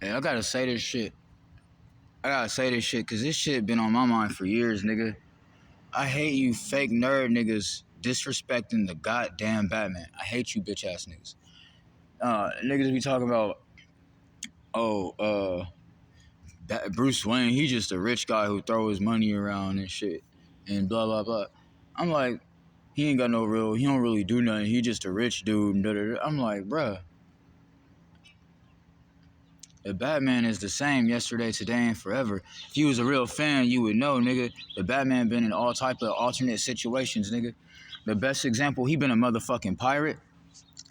Hey, I gotta say this shit. I gotta say this shit because this shit been on my mind for years, nigga. I hate you fake nerd niggas disrespecting the goddamn Batman. I hate you bitch ass niggas. Niggas be talking about, oh, Bruce Wayne, he just a rich guy who throw his money around and shit and blah blah blah. I'm like, he don't really do nothing. He just a rich dude. And da, da, da. I'm like, bruh, the Batman is the same yesterday, today, and forever. If you was a real fan, you would know, nigga. The Batman been in all type of alternate situations, nigga. The best example, he been a motherfucking pirate,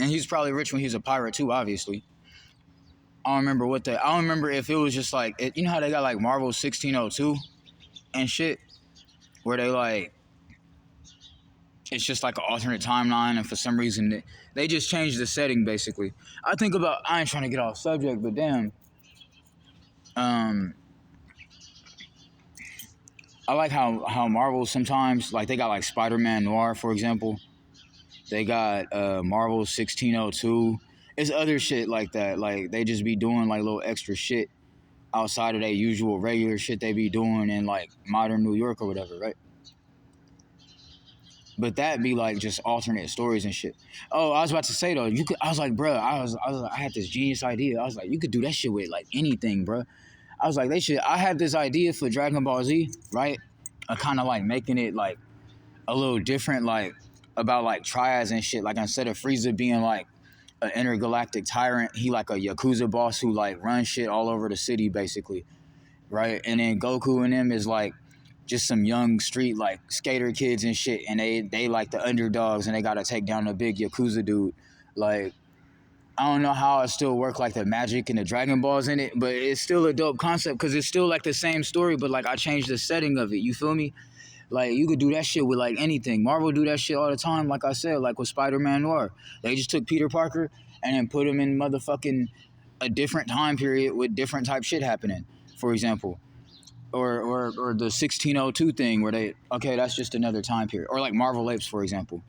and he's probably rich when he was a pirate too, obviously. I don't remember I don't remember if it was just like, you know how they got like Marvel 1602 and shit, where they like, it's just like an alternate timeline, and for some reason they just changed the setting basically. I ain't trying to get off subject, but damn, um, I like how Marvel sometimes, like they got like Spider-Man Noir, for example. They got Marvel 1602. It's other shit like that. Like they just be doing like little extra shit outside of their usual regular shit they be doing in like modern New York or whatever, right? But that be like just alternate stories and shit. Oh, I was about to say though, you could. I was like, bro, I had this genius idea. I was like, you could do that shit with like anything, bro. I was like, they should. I had this idea for Dragon Ball Z, right? Kind of like making it like a little different, like about like triads and shit. Like instead of Frieza being like an intergalactic tyrant, he like a Yakuza boss who like runs shit all over the city, basically, right? And then Goku and them is like just some young street like skater kids and shit, and they like the underdogs, and they gotta take down the big Yakuza dude. Like I don't know how it still work like the magic and the Dragon Balls in it, but it's still a dope concept because it's still like the same story, but like I changed the setting of it. You feel me? Like you could do that shit with like anything. Marvel do that shit all the time. Like I said, like with Spider-Man Noir, they just took Peter Parker and then put him in motherfucking a different time period with different type shit happening. For example, or the 1602 thing where that's just another time period. Or like Marvel Apes, for example.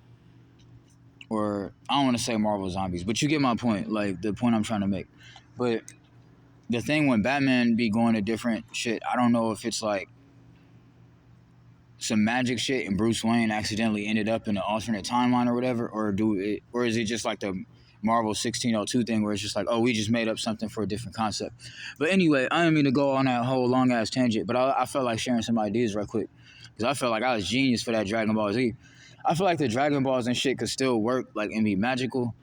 Or I don't want to say Marvel Zombies, but you get my point. Like the point I'm trying to make. But the thing when Batman be going to different shit, I don't know if it's like some magic shit and Bruce Wayne accidentally ended up in an alternate timeline or whatever, or is it just like the Marvel 1602 thing where it's just like, oh, we just made up something for a different concept. But anyway, I didn't mean to go on that whole long ass tangent, but I felt like sharing some ideas right quick because I felt like I was genius for that Dragon Ball Z. I feel like the Dragon Balls and shit could still work like and be magical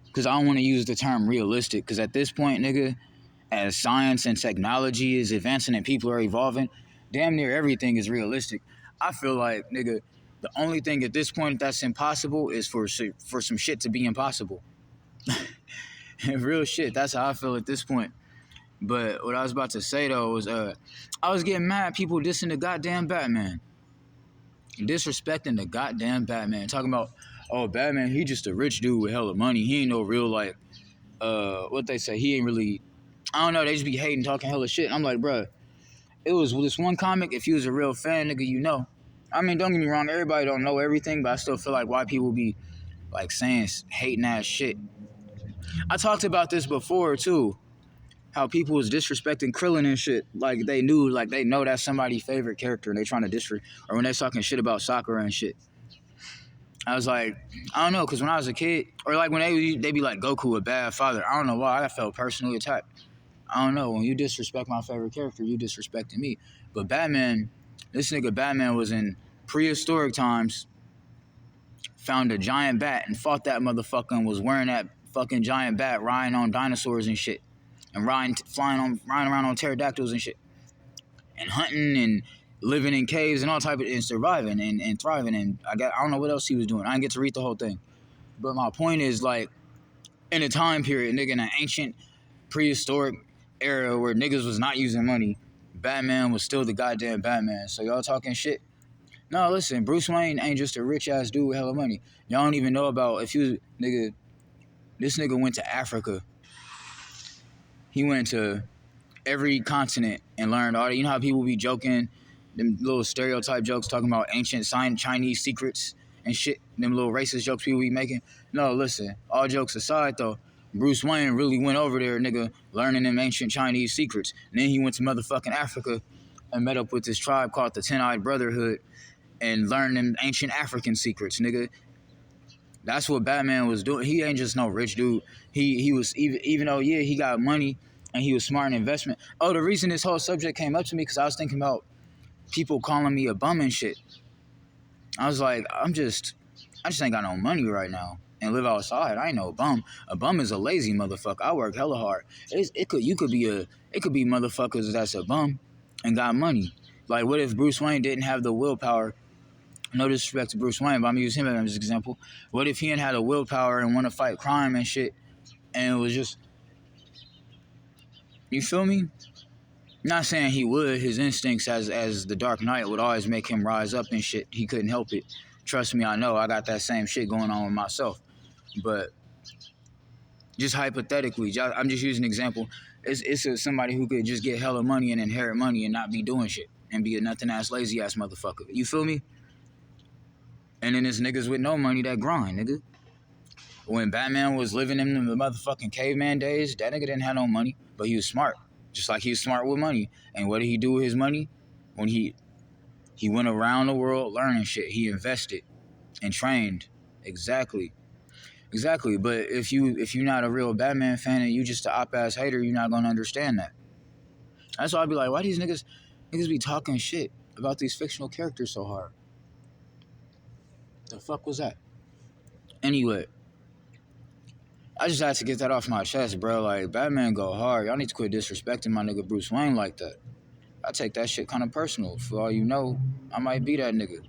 because I don't want to use the term realistic because at this point, nigga, as science and technology is advancing and people are evolving, damn near everything is realistic. I feel like, nigga, the only thing at this point that's impossible is for some shit to be impossible. Real shit. That's how I feel at this point. But what I was about to say though was, I was getting mad at people dissing the goddamn Batman, disrespecting the goddamn Batman, talking about, oh, Batman, he just a rich dude with hella money. He ain't no real like, what they say. He ain't really. I don't know. They just be hating, talking hella shit. I'm like, bruh, it was this one comic. If you was a real fan, nigga, you know. I mean, don't get me wrong. Everybody don't know everything, but I still feel like why people be like saying hating ass shit. I talked about this before too. How people was disrespecting Krillin and shit. Like they know that's somebody's favorite character, and they trying to disrespect. Or when they talking shit about Sakura and shit. I was like, I don't know, because when I was a kid, or like when they be like Goku a bad father. I don't know why I felt personally attacked. I don't know. When you disrespect my favorite character, you disrespecting me. But Batman, this nigga Batman was in prehistoric times, found a giant bat and fought that motherfucker and was wearing that fucking giant bat, riding on dinosaurs and shit, and riding around on pterodactyls and shit, and hunting and living in caves and all type of and surviving and thriving. And I don't know what else he was doing. I didn't get to read the whole thing, but my point is like in a time period, nigga, in an ancient prehistoric era where niggas was not using money, Batman was still the goddamn Batman. So y'all talking shit? No, listen, Bruce Wayne ain't just a rich ass dude with hella money. Y'all don't even know about if you nigga. This nigga went to Africa. He went to every continent and learned all. You know how people be joking, them little stereotype jokes talking about ancient Chinese secrets and shit. Them little racist jokes people be making. No, listen. All jokes aside, though, Bruce Wayne really went over there, nigga, learning them ancient Chinese secrets. And then he went to motherfucking Africa and met up with this tribe called the Ten-Eyed Brotherhood and learned them ancient African secrets, nigga. That's what Batman was doing. He ain't just no rich dude. He was, even though, yeah, he got money and he was smart in investment. Oh, the reason this whole subject came up to me, because I was thinking about people calling me a bum and shit. I was like, I just ain't got no money right now and live outside. I ain't no bum. A bum is a lazy motherfucker. I work hella hard. It could be motherfuckers that's a bum and got money. Like, what if Bruce Wayne didn't have the willpower? No disrespect to Bruce Wayne, but I'm gonna use him as an example. What if he ain't had a willpower and want to fight crime and shit, and it was just, you feel me? Not saying he would. His instincts as the Dark Knight would always make him rise up and shit. He couldn't help it. Trust me, I know. I got that same shit going on with myself. But just hypothetically, I'm just using an example. It's somebody who could just get hella money and inherit money and not be doing shit and be a nothing ass lazy ass motherfucker. You feel me? And then there's niggas with no money that grind, nigga. When Batman was living in the motherfucking caveman days, that nigga didn't have no money, but he was smart. Just like he was smart with money. And what did he do with his money? When he went around the world learning shit. He invested and trained. Exactly. But if you're not a real Batman fan and you just an op-ass hater, you're not gonna understand that. That's why I'd be like, why these niggas be talking shit about these fictional characters so hard? The fuck was that? Anyway, I just had to get that off my chest, bro. Like, Batman go hard. Y'all need to quit disrespecting my nigga Bruce Wayne like that. I take that shit kind of personal. For all you know, I might be that nigga.